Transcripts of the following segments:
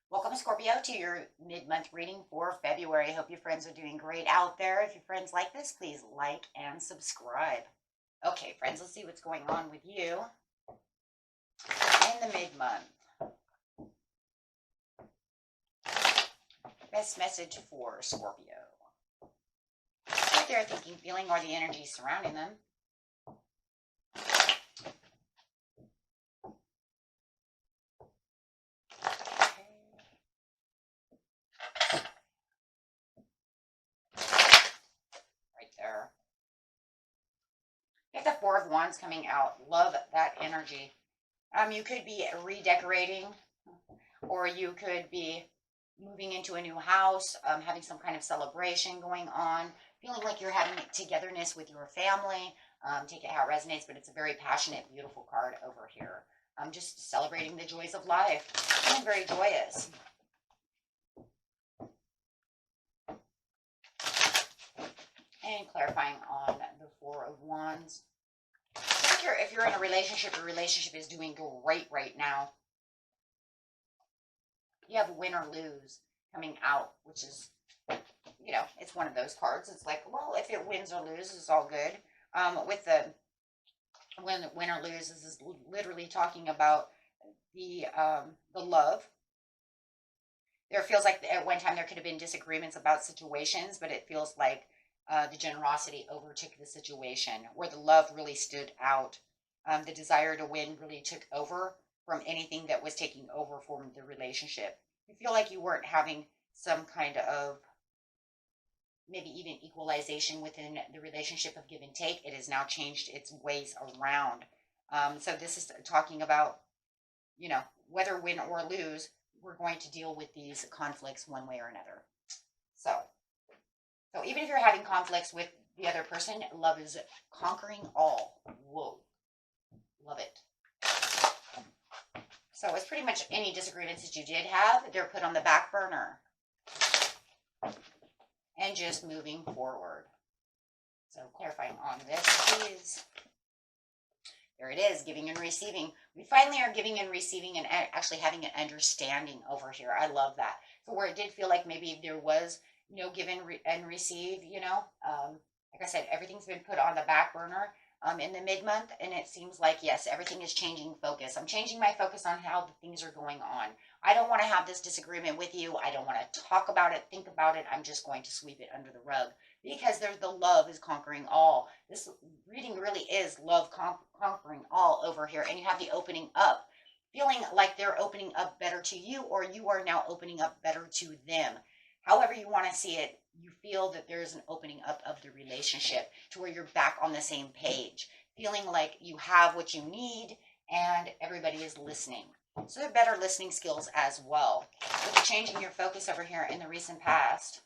Welcome, Scorpio, to your mid-month reading for February. Hope your friends are doing great out there. If your friends like this, please like and subscribe. Okay, friends, let's see what's going on with you in the mid-month. Best message for Scorpio. What they're thinking, feeling, or the energy surrounding them. There. Get the Four of Wands coming out. Love that energy. You could be redecorating, or you could be moving into a new house, having some kind of celebration going on, feeling like you're having togetherness with your family. Take it how it resonates, but it's a very passionate, beautiful card over here. Just celebrating the joys of life. Feeling very joyous. And clarifying on the Four of Wands. If you're in a relationship, your relationship is doing great right now. You have win or lose coming out, which is, you know, it's one of those cards. It's like, well, if it wins or loses, it's all good. With the win or lose, this is literally talking about the love. There feels like at one time there could have been disagreements about situations, but it feels like the generosity overtook the situation, where the love really stood out. The desire to win really took over from anything that was taking over from the relationship. You feel like you weren't having some kind of maybe even equalization within the relationship of give and take. It has now changed its ways around. So this is talking about, you know, whether win or lose, we're going to deal with these conflicts one way or another. So even if you're having conflicts with the other person, love is conquering all. Whoa. Love it. So it's pretty much any disagreements that you did have, they're put on the back burner. And just moving forward. So clarifying on this, please. There it is, giving and receiving. We finally are giving and receiving and actually having an understanding over here. I love that. So where it did feel like maybe there was no give and receive, you know, like I said, everything's been put on the back burner in the mid-month, and it seems like, yes, everything is changing focus. I'm changing my focus on how the things are going on. I don't want to have this disagreement with you. I don't want to talk about it, think about it. I'm just going to sweep it under the rug, because there's the love is conquering all. This reading really is love conquering all over here, and you have the opening up, feeling like they're opening up better to you, or you are now opening up better to them. However you want to see it, you feel that there's an opening up of the relationship to where you're back on the same page, feeling like you have what you need and everybody is listening. So they're better listening skills as well. With changing your focus over here in the recent past.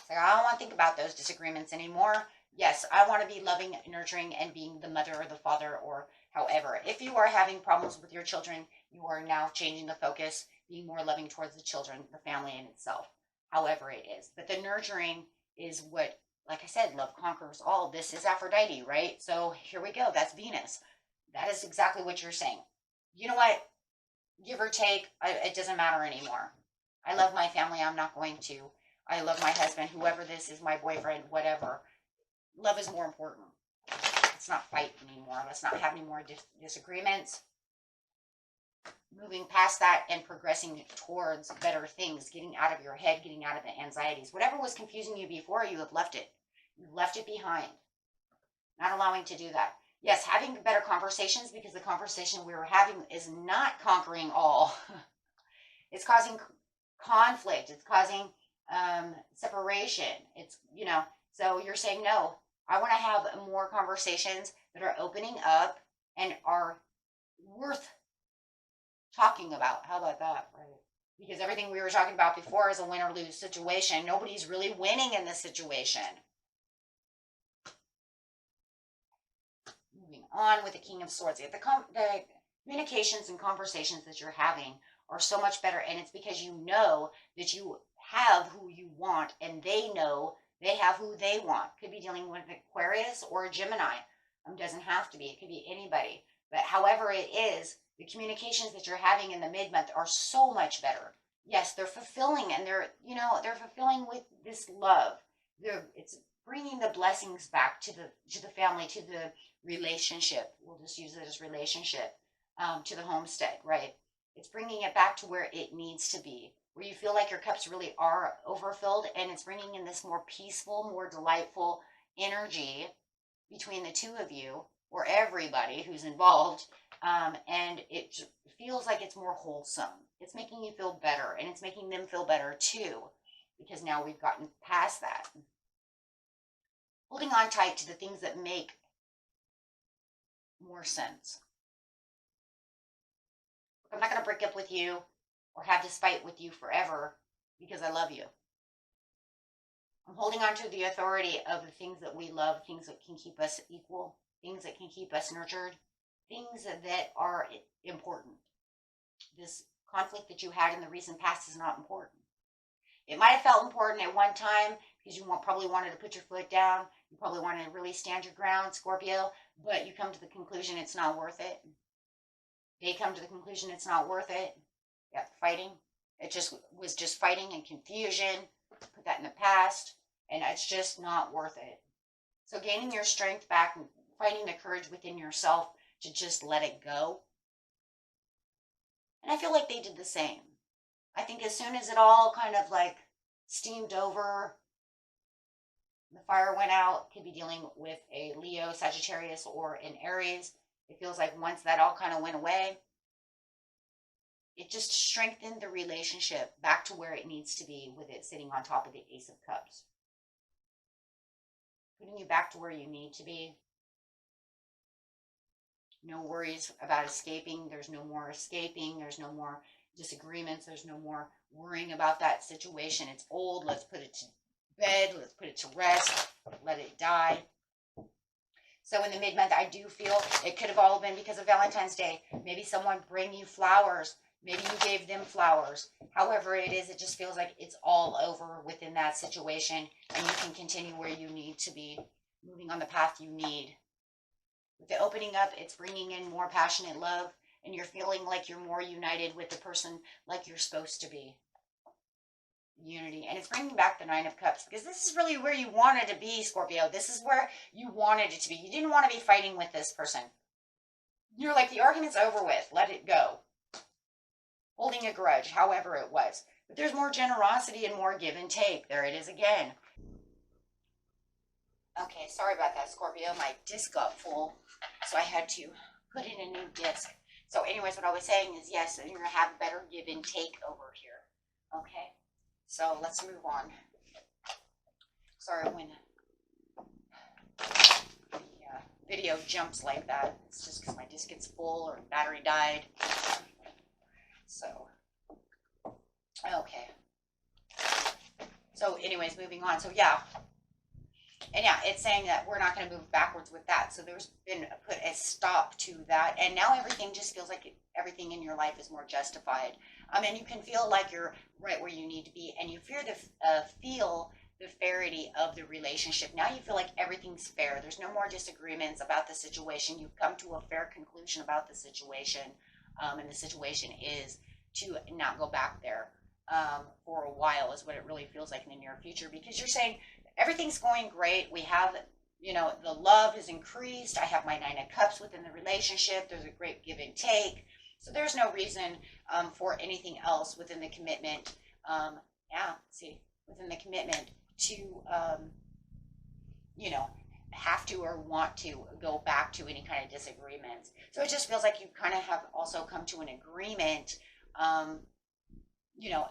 Like, I don't want to think about those disagreements anymore. Yes, I want to be loving, nurturing, and being the mother or the father, or however. If you are having problems with your children, you are now changing the focus, being more loving towards the children, the family in itself, however it is. But the nurturing is what, like I said, love conquers all. This is Aphrodite, right? So here we go. That's Venus. That is exactly what you're saying. You know what? Give or take, it doesn't matter anymore. I love my family. I'm not going to. I love my husband, whoever this is, my boyfriend, whatever. Love is more important. Let's not fight anymore. Let's not have any more disagreements. Moving past that and progressing towards better things, getting out of your head, getting out of the anxieties. Whatever was confusing you before, you have left it. You've left it behind. Not allowing to do that. Yes, having better conversations, because the conversation we were having is not conquering all. It's causing conflict. It's causing separation. It's, you know, so you're saying, no, I want to have more conversations that are opening up and are worth talking about. How about that? Right. Because everything we were talking about before is a win or lose situation. Nobody's really winning in this situation. Moving on with the King of Swords. The communications and conversations that you're having are so much better, and it's because you know that you have who you want, and they know they have who they want. Could be dealing with Aquarius or a Gemini. Doesn't have to be. It could be anybody. But however it is, the communications that you're having in the mid-month are so much better. Yes, they're fulfilling, and they're fulfilling with this love. It's bringing the blessings back to the family, to the relationship. We'll just use it as relationship, to the homestead, right? It's bringing it back to where it needs to be, where you feel like your cups really are overfilled, and it's bringing in this more peaceful, more delightful energy between the two of you, or everybody who's involved, and it feels like it's more wholesome. It's making you feel better, and it's making them feel better too, because now we've gotten past that. Holding on tight to the things that make more sense. I'm not going to break up with you or have this fight with you forever because I love you. I'm holding on to the authority of the things that we love, things that can keep us equal, things that can keep us nurtured, things that are important. This conflict that you had in the recent past is not important. It might have felt important at one time because you probably wanted to put your foot down. You probably wanted to really stand your ground, Scorpio, but you come to the conclusion it's not worth it. They come to the conclusion it's not worth it. Yeah, fighting. It was just fighting and confusion. Put that in the past, and it's just not worth it. So gaining your strength back and finding the courage within yourself to just let it go. And I feel like they did the same. I think as soon as it all kind of like steamed over, the fire went out, could be dealing with a Leo, Sagittarius, or an Aries. It feels like once that all kind of went away, it just strengthened the relationship back to where it needs to be, with it sitting on top of the Ace of Cups. Putting you back to where you need to be. No worries about escaping. There's no more escaping. There's no more disagreements. There's no more worrying about that situation. It's old. Let's put it to bed. Let's put it to rest. Let it die. So in the mid-month, I do feel it could have all been because of Valentine's Day. Maybe someone bring you flowers. Maybe you gave them flowers. However it is, it just feels like it's all over within that situation, and you can continue where you need to be, moving on the path you need. With the opening up, it's bringing in more passionate love, and you're feeling like you're more united with the person like you're supposed to be. Unity. And it's bringing back the Nine of Cups, because this is really where you wanted to be, Scorpio. This is where you wanted it to be. You didn't want to be fighting with this person. You're like, the argument's over with. Let it go. Holding a grudge, however it was. But there's more generosity and more give and take. There it is again. Okay, sorry about that, Scorpio. My disc got full, so I had to put in a new disc. So anyways, what I was saying is, yes, you're going to have better give and take over here. Okay, so let's move on. Sorry when the video jumps like that. It's just because my disc gets full or the battery died. So, okay. So anyways, moving on. So yeah. And yeah, it's saying that we're not going to move backwards with that. So there's been put a stop to that. And now everything just feels like everything in your life is more justified. And you can feel like you're right where you need to be. And you feel the fairity of the relationship. Now you feel like everything's fair. There's no more disagreements about the situation. You've come to a fair conclusion about the situation. And the situation is to not go back there for a while, is what it really feels like in the near future. Because you're saying, everything's going great. We have, the love has increased. I have my Nine of Cups within the relationship. There's a great give and take. So there's no reason for anything else within the commitment. Within the commitment to, have to or want to go back to any kind of disagreements. So it just feels like you kind of have also come to an agreement,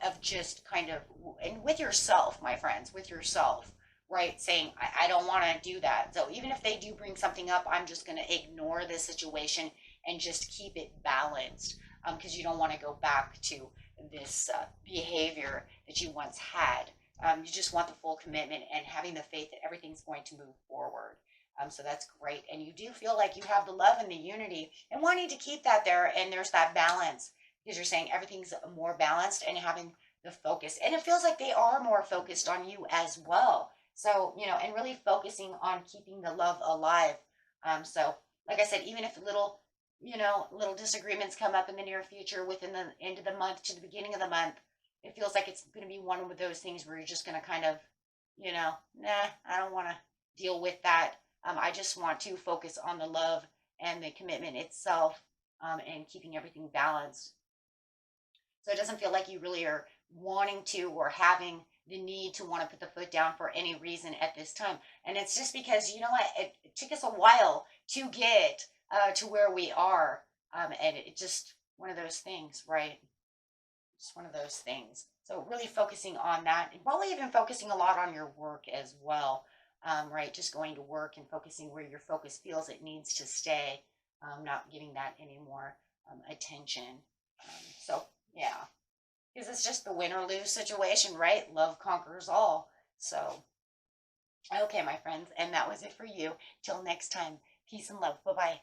of just kind of, and with yourself, my friends, with yourself. Right, saying, I don't want to do that. So even if they do bring something up, I'm just going to ignore this situation and just keep it balanced, because you don't want to go back to this behavior that you once had. You just want the full commitment and having the faith that everything's going to move forward. So that's great. And you do feel like you have the love and the unity and wanting to keep that there. And there's that balance because you're saying everything's more balanced and having the focus. And it feels like they are more focused on you as well. So, and really focusing on keeping the love alive. So, like I said, even if little disagreements come up in the near future within the end of the month to the beginning of the month, it feels like it's going to be one of those things where you're just going to kind of, nah, I don't want to deal with that. I just want to focus on the love and the commitment itself, and keeping everything balanced. So it doesn't feel like you really are wanting to or having the need to want to put the foot down for any reason at this time. And it's just because, it took us a while to get to where we are. And it just one of those things, right? Just one of those things. So really focusing on that, and probably even focusing a lot on your work as well, right? Just going to work and focusing where your focus feels it needs to stay, not giving that any more attention. So yeah, because it's just the win or lose situation, right? Love conquers all. So, okay, my friends, and that was it for you. Till next time, peace and love. Bye-bye.